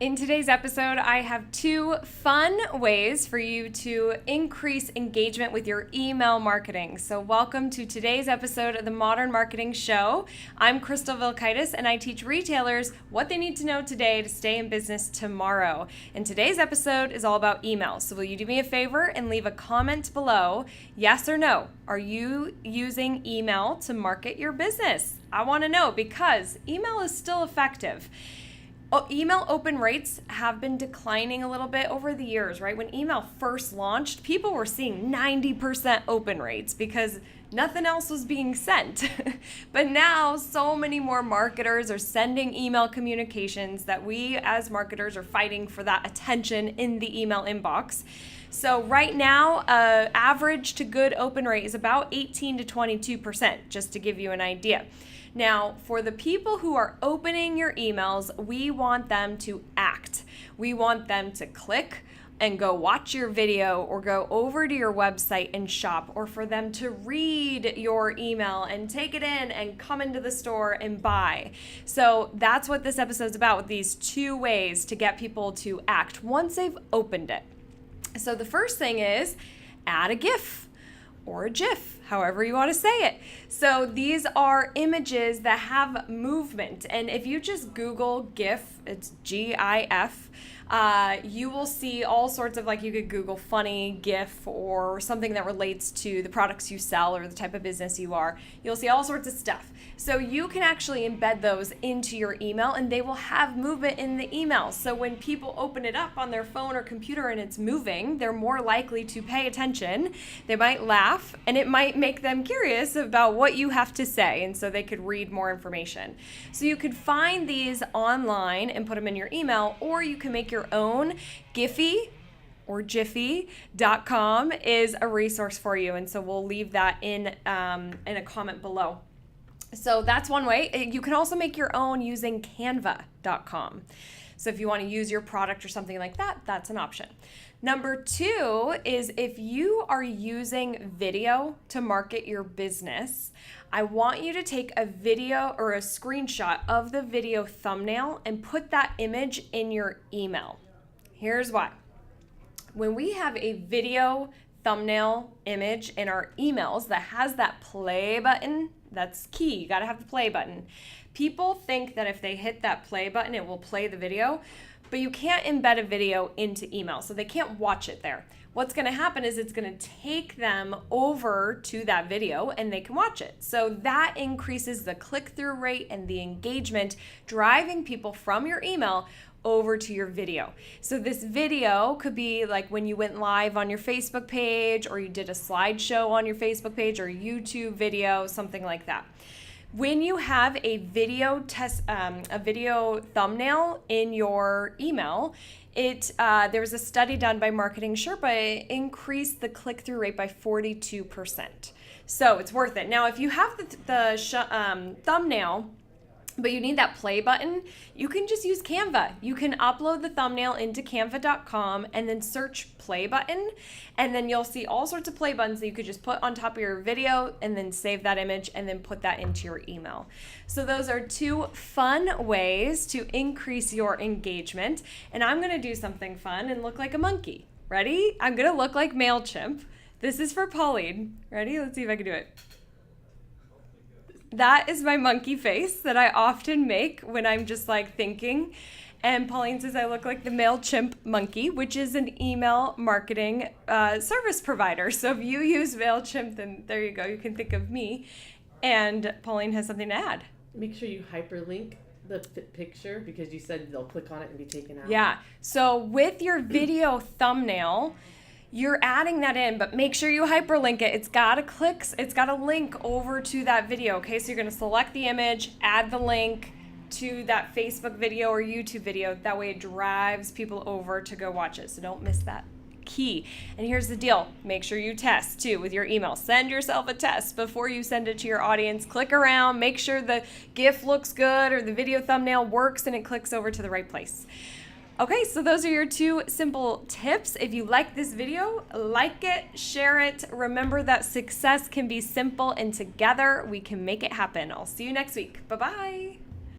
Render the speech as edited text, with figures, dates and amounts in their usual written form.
In today's episode, I have 2 fun ways for you to increase engagement with your email marketing. So welcome to today's episode of the Modern Marketing Show. I'm Crystal Vilkaitis, and I teach retailers what they need to know today to stay in business tomorrow. And today's episode is all about email. So will you do me a favor and leave a comment below, yes or no? Are you using email to market your business? I want to know because email is still effective. Email open rates have been declining a little bit over the years, right? When email first launched, people were seeing 90% open rates because nothing else was being sent. But now so many more marketers are sending email communications that we as marketers are fighting for that attention in the email inbox. So right now, average to good open rate is about 18 to 22%, just to give you an idea. Now, for the people who are opening your emails, we want them to act. We want them to click and go watch your video or go over to your website and shop, or for them to read your email and take it in and come into the store and buy. So that's what this episode's about, with these 2 ways to get people to act once they've opened it. So the first thing is add a GIF or a GIF, however you want to say it. So these are images that have movement. And if you just Google GIF, it's GIF, you will see all sorts of, you could Google funny GIF or something that relates to the products you sell or the type of business you are. You'll see all sorts of stuff. So you can actually embed those into your email and they will have movement in the email. So when people open it up on their phone or computer and it's moving, they're more likely to pay attention. They might laugh and it might make them curious about what you have to say. And so they could read more information. So you could find these online and put them in your email, or you can make your own. Giphy or Jiffy.com is a resource for you. And so we'll leave that in a comment below. So that's one way. You can also make your own using Canva.com. So if you want to use your product or something like that, that's an option. Number 2 is if you are using video to market your business, I want you to take a video or a screenshot of the video thumbnail and put that image in your email. Here's why. When we have a video thumbnail image in our emails that has that play button, that's key. You got to have the play button. People think that if they hit that play button, it will play the video, but you can't embed a video into email, so they can't watch it there. What's going to happen is it's going to take them over to that video and they can watch it. So that increases the click-through rate and the engagement, driving people from your email over to your video. So this video could be like when you went live on your Facebook page, or you did a slideshow on your Facebook page, or YouTube video, something like that. When you have a video thumbnail in your email, there was a study done by Marketing Sherpa. It increased the click-through rate by 42%. So it's worth it. Now, if you have the thumbnail, but you need that play button, you can just use Canva. You can upload the thumbnail into canva.com and then search play button, and then you'll see all sorts of play buttons that you could just put on top of your video and then save that image and then put that into your email. So those are 2 fun ways to increase your engagement. And I'm gonna do something fun and look like a monkey. Ready? I'm gonna look like Mailchimp. This is for Pauline. Ready? Let's see if I can do it. That is my monkey face that I often make when I'm just thinking. And Pauline says I look like the Mailchimp Monkey, which is an email marketing service provider. So if you use Mailchimp, then there you go. You can think of me. And Pauline has something to add. Make sure you hyperlink the picture, because you said they'll click on it and be taken out. Yeah. So with your video thumbnail, you're adding that in, but make sure you hyperlink it. It's got to link over to that video, okay? So you're going to select the image, add the link to that Facebook video or YouTube video. That way it drives people over to go watch it. So don't miss that key. And here's the deal. Make sure you test too with your email. Send yourself a test before you send it to your audience. Click around, make sure the GIF looks good or the video thumbnail works and it clicks over to the right place. Okay, so those are your 2 simple tips. If you like this video, like it, share it. Remember that success can be simple, and together we can make it happen. I'll see you next week. Bye-bye.